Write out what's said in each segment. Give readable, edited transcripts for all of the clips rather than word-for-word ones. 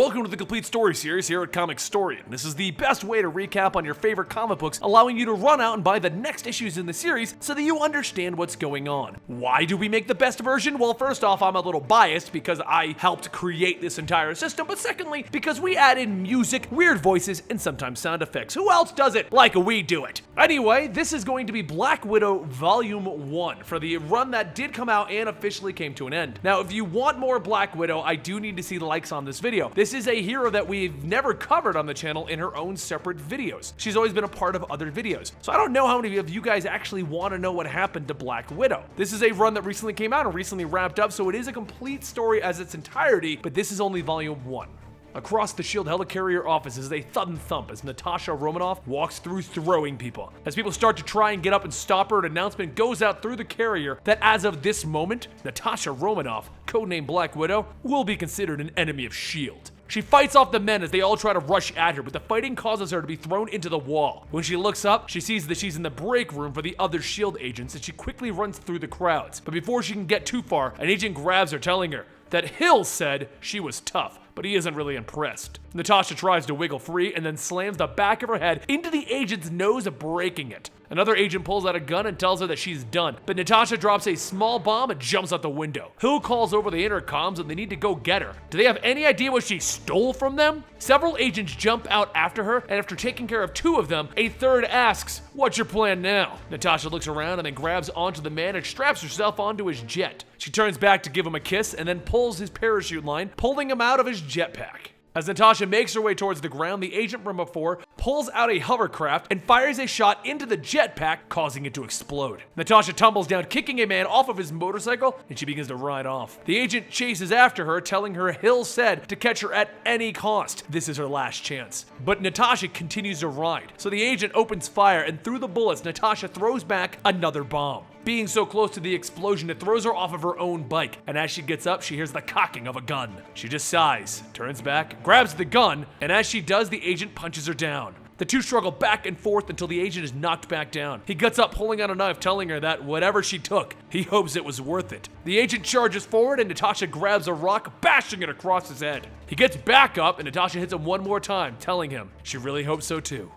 Welcome to the complete story series here at Comicstorian. This is the best way to recap on your favorite comic books, allowing you to run out and buy the next issues in the series so that you understand what's going on. Why do we make the best version? Well, first off, I'm a little biased because I helped create this entire system, but secondly, because we add in music, weird voices, and sometimes sound effects. Who else does it like we do it? Anyway, this is going to be Black Widow Volume 1 for the run that did come out and officially came to an end. Now, if you want more Black Widow, I do need to see the likes on this video. This is a hero that we've never covered on the channel in her own separate videos. She's always been a part of other videos. So I don't know how many of you guys actually want to know what happened to Black Widow. This is a run that recently came out and recently wrapped up, so it is a complete story as its entirety, but this is only Volume 1. Across the S.H.I.E.L.D. helicarrier offices, they thud and thump as Natasha Romanoff walks through throwing people. As people start to try and get up and stop her, an announcement goes out through the carrier that as of this moment, Natasha Romanoff, codenamed Black Widow, will be considered an enemy of S.H.I.E.L.D. She fights off the men as they all try to rush at her, but the fighting causes her to be thrown into the wall. When she looks up, she sees that she's in the break room for the other S.H.I.E.L.D. agents, and she quickly runs through the crowds. But before she can get too far, an agent grabs her, telling her that Hill said she was tough, but he isn't really impressed. Natasha tries to wiggle free and then slams the back of her head into the agent's nose, breaking it. Another agent pulls out a gun and tells her that she's done, but Natasha drops a small bomb and jumps out the window. Hill calls over the intercoms and they need to go get her. Do they have any idea what she stole from them? Several agents jump out after her, and after taking care of two of them, a third asks, "What's your plan now?" Natasha looks around and then grabs onto the man and straps herself onto his jet. She turns back to give him a kiss and then pulls his parachute line, pulling him out of his jetpack. As Natasha makes her way towards the ground, the agent from before pulls out a hovercraft and fires a shot into the jetpack, causing it to explode. Natasha tumbles down, kicking a man off of his motorcycle, and she begins to ride off. The agent chases after her, telling her Hill said to catch her at any cost. This is her last chance. But Natasha continues to ride, so the agent opens fire, and through the bullets, Natasha throws back another bomb. Being so close to the explosion, it throws her off of her own bike, and as she gets up, she hears the cocking of a gun. She just sighs, turns back, grabs the gun, and as she does, the agent punches her down. The two struggle back and forth until the agent is knocked back down. He gets up, pulling out a knife, telling her that whatever she took, he hopes it was worth it. The agent charges forward, and Natasha grabs a rock, bashing it across his head. He gets back up, and Natasha hits him one more time, telling him she really hopes so too.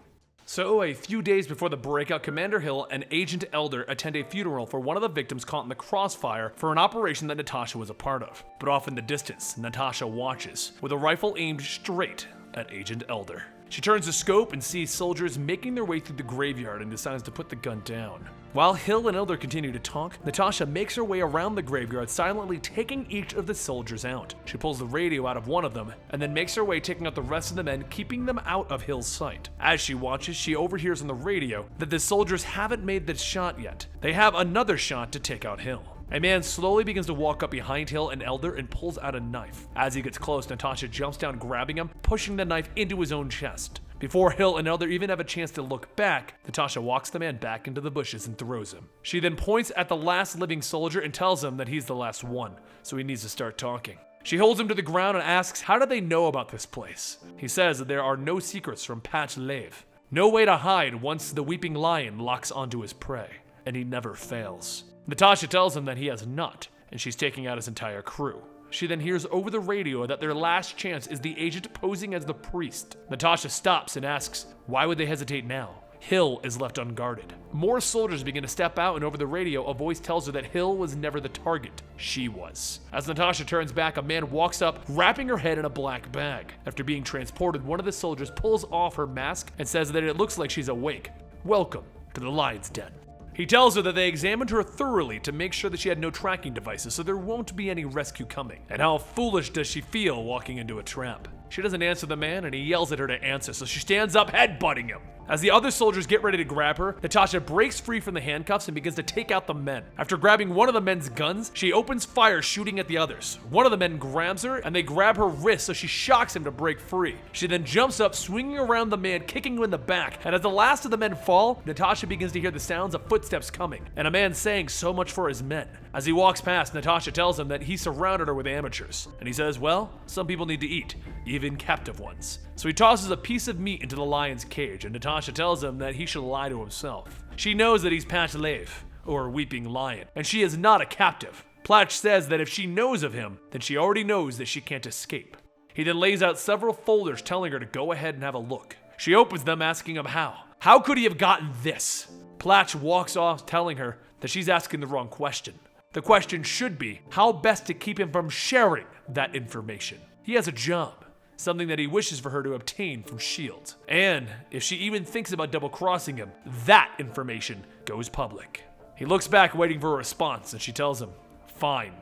So, a few days before the breakout, Commander Hill and Agent Elder attend a funeral for one of the victims caught in the crossfire for an operation that Natasha was a part of. But off in the distance, Natasha watches, with a rifle aimed straight at Agent Elder. She turns the scope and sees soldiers making their way through the graveyard and decides to put the gun down. While Hill and Elder continue to talk, Natasha makes her way around the graveyard, silently taking each of the soldiers out. She pulls the radio out of one of them, and then makes her way taking out the rest of the men, keeping them out of Hill's sight. As she watches, she overhears on the radio that the soldiers haven't made the shot yet. They have another shot to take out Hill. A man slowly begins to walk up behind Hill and Elder and pulls out a knife. As he gets close, Natasha jumps down, grabbing him, pushing the knife into his own chest. Before Hill and Elder even have a chance to look back, Natasha walks the man back into the bushes and throws him. She then points at the last living soldier and tells him that he's the last one, so he needs to start talking. She holds him to the ground and asks how do they know about this place. He says that there are no secrets from Patch-Lave. No way to hide once the weeping lion locks onto his prey, and he never fails. Natasha tells him that he has not, and she's taking out his entire crew. She then hears over the radio that their last chance is the agent posing as the priest. Natasha stops and asks, why would they hesitate now? Hill is left unguarded. More soldiers begin to step out, and over the radio, a voice tells her that Hill was never the target. She was. As Natasha turns back, a man walks up, wrapping her head in a black bag. After being transported, one of the soldiers pulls off her mask and says that it looks like she's awake. Welcome to the lion's den. He tells her that they examined her thoroughly to make sure that she had no tracking devices, so there won't be any rescue coming. And how foolish does she feel walking into a trap? She doesn't answer the man, and he yells at her to answer, so she stands up, headbutting him. As the other soldiers get ready to grab her, Natasha breaks free from the handcuffs and begins to take out the men. After grabbing one of the men's guns, she opens fire, shooting at the others. One of the men grabs her, and they grab her wrist, so she shocks him to break free. She then jumps up, swinging around the man, kicking him in the back, and as the last of the men fall, Natasha begins to hear the sounds of footsteps coming, and a man saying so much for his men. As he walks past, Natasha tells him that he surrounded her with amateurs, and he says, well, some people need to eat, even captive ones. So he tosses a piece of meat into the lion's cage, and Natasha tells him that he should lie to himself. She knows that he's Patch-Lave, or Weeping Lion, and she is not a captive. Platch says that if she knows of him, then she already knows that she can't escape. He then lays out several folders telling her to go ahead and have a look. She opens them asking him how. How could he have gotten this? Platch walks off telling her that she's asking the wrong question. The question should be how best to keep him from sharing that information. He has a job, something that he wishes for her to obtain from S.H.I.E.L.D. And if she even thinks about double-crossing him, that information goes public. He looks back waiting for a response and she tells him, fine,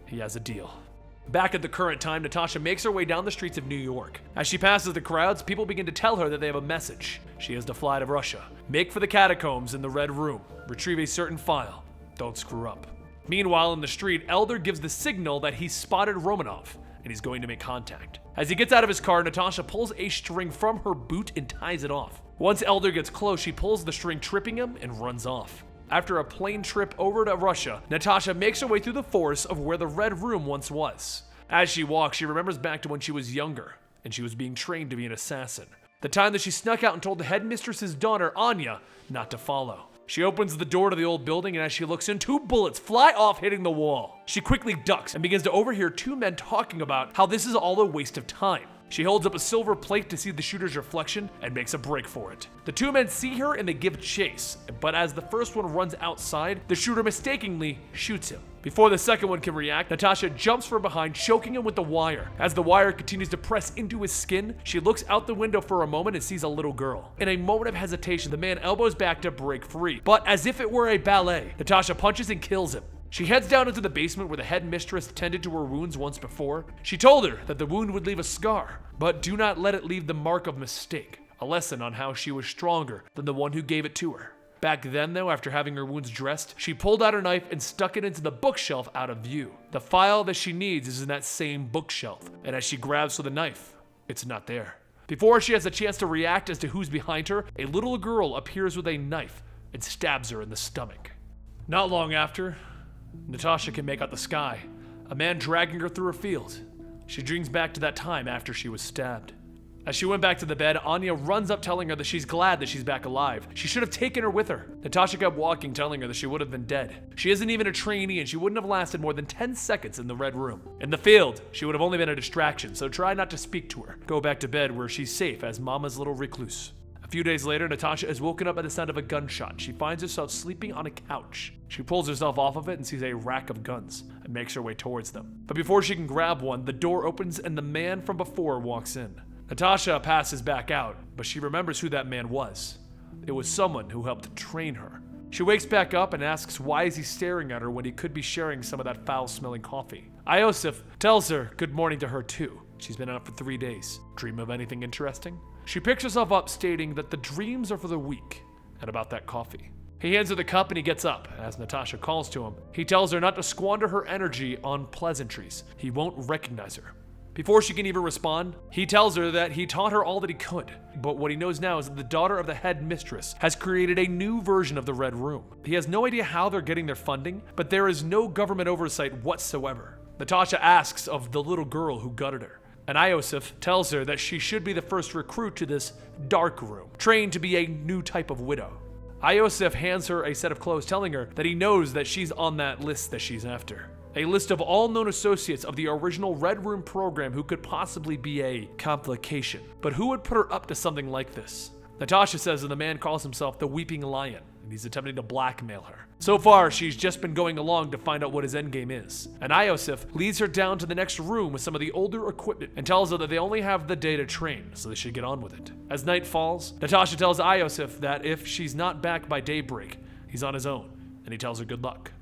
he has a deal. Back at the current time, Natasha makes her way down the streets of New York. As she passes the crowds, people begin to tell her that they have a message. She has to fly to Russia. Make for the catacombs in the Red Room. Retrieve a certain file. Don't screw up. Meanwhile, in the street, Elder gives the signal that he's spotted Romanov, and he's going to make contact. As he gets out of his car, Natasha pulls a string from her boot and ties it off. Once Elder gets close, she pulls the string, tripping him, and runs off. After a plane trip over to Russia, Natasha makes her way through the forest of where the Red Room once was. As she walks, she remembers back to when she was younger, and she was being trained to be an assassin. The time that she snuck out and told the headmistress's daughter, Anya, not to follow. She opens the door to the old building, and as she looks in, 2 bullets fly off, hitting the wall. She quickly ducks and begins to overhear 2 men talking about how this is all a waste of time. She holds up a silver plate to see the shooter's reflection and makes a break for it. The 2 men see her and they give chase, but as the first one runs outside, the shooter mistakenly shoots him. Before the second one can react, Natasha jumps from behind, choking him with the wire. As the wire continues to press into his skin, she looks out the window for a moment and sees a little girl. In a moment of hesitation, the man elbows back to break free, but as if it were a ballet, Natasha punches and kills him. She heads down into the basement where the headmistress tended to her wounds once before. She told her that the wound would leave a scar, but do not let it leave the mark of mistake, a lesson on how she was stronger than the one who gave it to her. Back then though, after having her wounds dressed, she pulled out her knife and stuck it into the bookshelf out of view. The file that she needs is in that same bookshelf, and as she grabs for the knife, it's not there. Before she has a chance to react as to who's behind her, a little girl appears with a knife and stabs her in the stomach. Not long after, Natasha can make out the sky, a man dragging her through a field. She dreams back to that time after she was stabbed. As she went back to the bed, Anya runs up telling her that she's glad that she's back alive. She should have taken her with her. Natasha kept walking, telling her that she would have been dead. She isn't even a trainee and she wouldn't have lasted more than 10 seconds in the Red Room. In the field, she would have only been a distraction, so try not to speak to her. Go back to bed where she's safe as Mama's little recluse. A few days later, Natasha is woken up by the sound of a gunshot. She finds herself sleeping on a couch. She pulls herself off of it and sees a rack of guns and makes her way towards them. But before she can grab one, the door opens and the man from before walks in. Natasha passes back out, but she remembers who that man was. It was someone who helped train her. She wakes back up and asks why is he staring at her when he could be sharing some of that foul-smelling coffee. Iosif tells her good morning to her too. She's been out for 3 days. Dream of anything interesting? She picks herself up stating that the dreams are for the weak, and about that coffee. He hands her the cup and he gets up. As Natasha calls to him, he tells her not to squander her energy on pleasantries. He won't recognize her. Before she can even respond, he tells her that he taught her all that he could, but what he knows now is that the daughter of the headmistress has created a new version of the Red Room. He has no idea how they're getting their funding, but there is no government oversight whatsoever. Natasha asks of the little girl who gutted her, and Iosif tells her that she should be the first recruit to this dark room, trained to be a new type of widow. Iosif hands her a set of clothes, telling her that he knows that she's on that list that she's after. A list of all known associates of the original Red Room program who could possibly be a complication. But who would put her up to something like this? Natasha says that the man calls himself the Weeping Lion, and he's attempting to blackmail her. So far, she's just been going along to find out what his endgame is. And Iosif leads her down to the next room with some of the older equipment and tells her that they only have the day to train, so they should get on with it. As night falls, Natasha tells Iosif that if she's not back by daybreak, he's on his own, and he tells her good luck.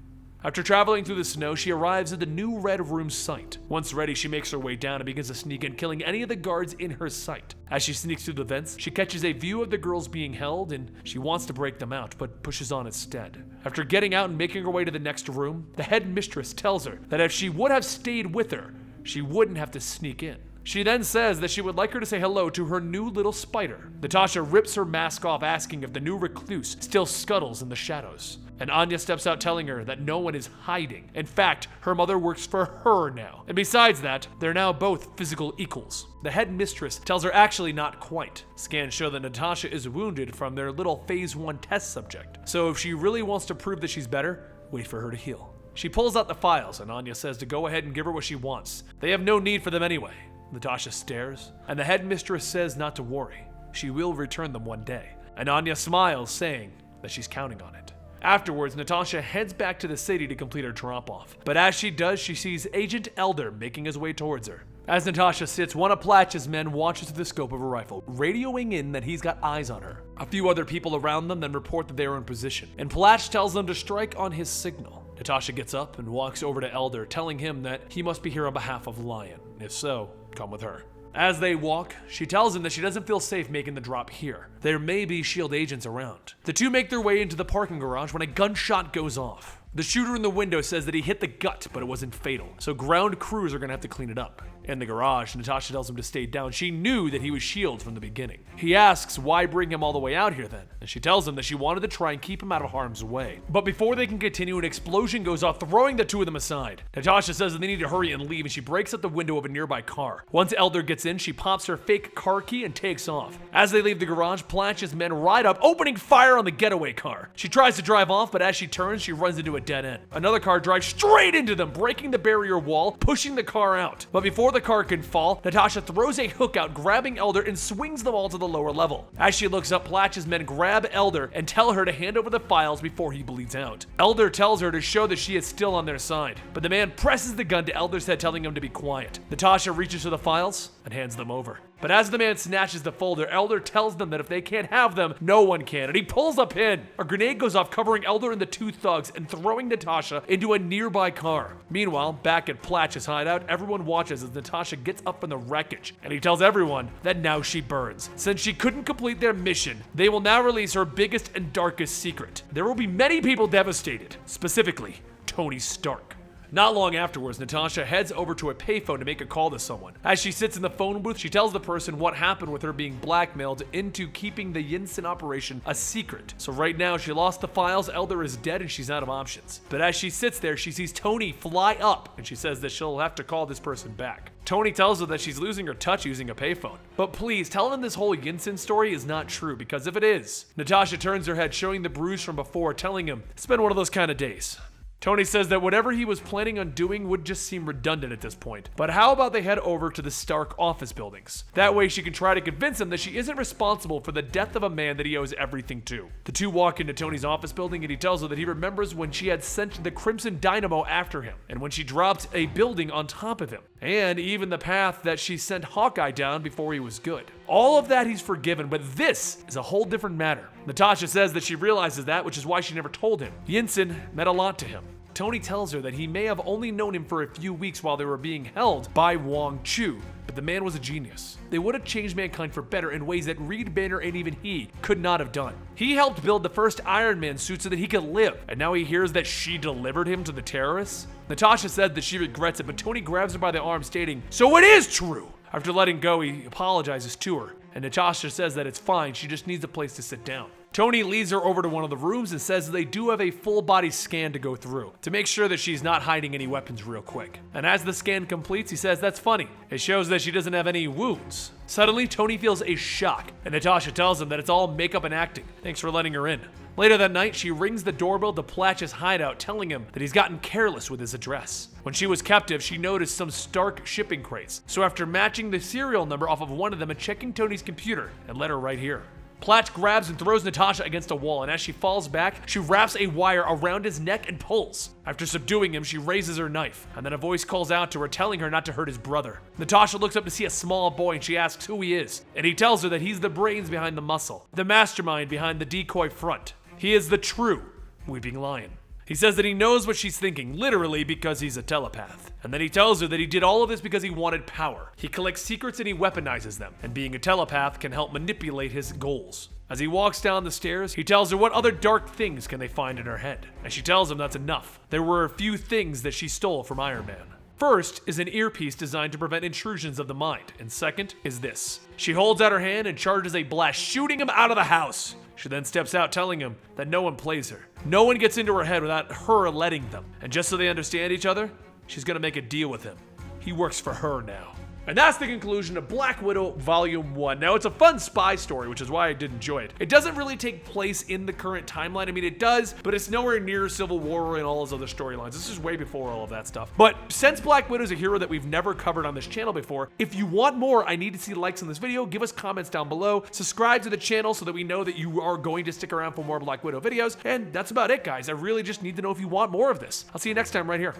After traveling through the snow, she arrives at the new Red Room site. Once ready, she makes her way down and begins to sneak in, killing any of the guards in her sight. As she sneaks through the vents, she catches a view of the girls being held, and she wants to break them out, but pushes on instead. After getting out and making her way to the next room, the headmistress tells her that if she would have stayed with her, she wouldn't have to sneak in. She then says that she would like her to say hello to her new little spider. Natasha rips her mask off, asking if the new recluse still scuttles in the shadows. And Anya steps out telling her that no one is hiding. In fact, her mother works for her now. And besides that, they're now both physical equals. The headmistress tells her actually not quite. Scans show that Natasha is wounded from their little phase 1 test subject. So if she really wants to prove that she's better, wait for her to heal. She pulls out the files and Anya says to go ahead and give her what she wants. They have no need for them anyway. Natasha stares, and the headmistress says not to worry. She will return them one day, and Anya smiles, saying that she's counting on it. Afterwards, Natasha heads back to the city to complete her drop-off, but as she does, she sees Agent Elder making his way towards her. As Natasha sits, one of Platch's men watches through the scope of a rifle, radioing in that he's got eyes on her. A few other people around them then report that they are in position, and Platch tells them to strike on his signal. Natasha gets up and walks over to Elder, telling him that he must be here on behalf of Lion. If so, come with her. As they walk, she tells him that she doesn't feel safe making the drop here. There may be S.H.I.E.L.D. agents around. The two make their way into the parking garage when a gunshot goes off. The shooter in the window says that he hit the gut, but it wasn't fatal, so ground crews are gonna have to clean it up. In the garage, Natasha tells him to stay down. She knew that he was S.H.I.E.L.D. from the beginning. He asks why bring him all the way out here then, and she tells him that she wanted to try and keep him out of harm's way. But before they can continue, an explosion goes off, throwing the two of them aside. Natasha says that they need to hurry and leave, and she breaks out the window of a nearby car. Once Elder gets in, she pops her fake car key and takes off. As they leave the garage, Platch's men ride up, opening fire on the getaway car. She tries to drive off, but as she turns, she runs into a dead end. Another car drives straight into them, breaking the barrier wall, pushing the car out. But before the car can fall, Natasha throws a hook out, grabbing Elder and swings them all to the lower level. As she looks up, Platch's men grab Elder and tell her to hand over the files before he bleeds out. Elder tells her to show that she is still on their side, but the man presses the gun to Elder's head, telling him to be quiet. Natasha reaches for the files and hands them over. But as the man snatches the folder, Elder tells them that if they can't have them, no one can, and he pulls a pin. A grenade goes off, covering Elder and the two thugs and throwing Natasha into a nearby car. Meanwhile, back at Platch's hideout, everyone watches as Natasha gets up from the wreckage, and he tells everyone that now she burns. Since she couldn't complete their mission, they will now release her biggest and darkest secret. There will be many people devastated, specifically Tony Stark. Not long afterwards, Natasha heads over to a payphone to make a call to someone. As she sits in the phone booth, she tells the person what happened with her being blackmailed into keeping the Yinsen operation a secret. So right now, she lost the files, Elder is dead, and she's out of options. But as she sits there, she sees Tony fly up, and she says that she'll have to call this person back. Tony tells her that she's losing her touch using a payphone. But please, tell them this whole Yinsen story is not true, because if it is, Natasha turns her head, showing the bruise from before, telling him it's been one of those kind of days. Tony says that whatever he was planning on doing would just seem redundant at this point. But how about they head over to the Stark office buildings? That way she can try to convince him that she isn't responsible for the death of a man that he owes everything to. The two walk into Tony's office building, and he tells her that he remembers when she had sent the Crimson Dynamo after him, and when she dropped a building on top of him, and even the path that she sent Hawkeye down before he was good. All of that he's forgiven, but this is a whole different matter. Natasha says that she realizes that, which is why she never told him. Yinsen meant a lot to him. Tony tells her that he may have only known him for a few weeks while they were being held by Wong Chu, but the man was a genius. They would have changed mankind for better in ways that Reed Banner and even he could not have done. He helped build the first Iron Man suit so that he could live, and now he hears that she delivered him to the terrorists? Natasha said that she regrets it, but Tony grabs her by the arm, stating, "So it is true!" After letting go, he apologizes to her, and Natasha says that it's fine, she just needs a place to sit down. Tony leads her over to one of the rooms and says that they do have a full body scan to go through to make sure that she's not hiding any weapons real quick. And as the scan completes, he says that's funny. It shows that she doesn't have any wounds. Suddenly, Tony feels a shock, and Natasha tells him that it's all makeup and acting. Thanks for letting her in. Later that night, she rings the doorbell to Platch's hideout, telling him that he's gotten careless with his address. When she was captive, she noticed some Stark shipping crates. So after matching the serial number off of one of them and checking Tony's computer, it led her right here. Platch grabs and throws Natasha against a wall, and as she falls back, she wraps a wire around his neck and pulls. After subduing him, she raises her knife, and then a voice calls out to her, telling her not to hurt his brother. Natasha looks up to see a small boy, and she asks who he is, and he tells her that he's the brains behind the muscle, the mastermind behind the decoy front. He is the true Weeping Lion. He says that he knows what she's thinking, literally because he's a telepath. And then he tells her that he did all of this because he wanted power. He collects secrets and he weaponizes them, and being a telepath can help manipulate his goals. As he walks down the stairs, he tells her what other dark things can they find in her head. And she tells him that's enough. There were a few things that she stole from Iron Man. First is an earpiece designed to prevent intrusions of the mind, and second is this. She holds out her hand and charges a blast, shooting him out of the house. She then steps out, telling him that no one plays her. No one gets into her head without her letting them. And just so they understand each other, she's gonna make a deal with him. He works for her now. And that's the conclusion of Black Widow Volume 1. Now, it's a fun spy story, which is why I did enjoy it. It doesn't really take place in the current timeline. I mean, it does, but it's nowhere near Civil War and all those other storylines. This is way before all of that stuff. But since Black Widow is a hero that we've never covered on this channel before, if you want more, I need to see likes on this video. Give us comments down below. Subscribe to the channel so that we know that you are going to stick around for more Black Widow videos. And that's about it, guys. I really just need to know if you want more of this. I'll see you next time right here.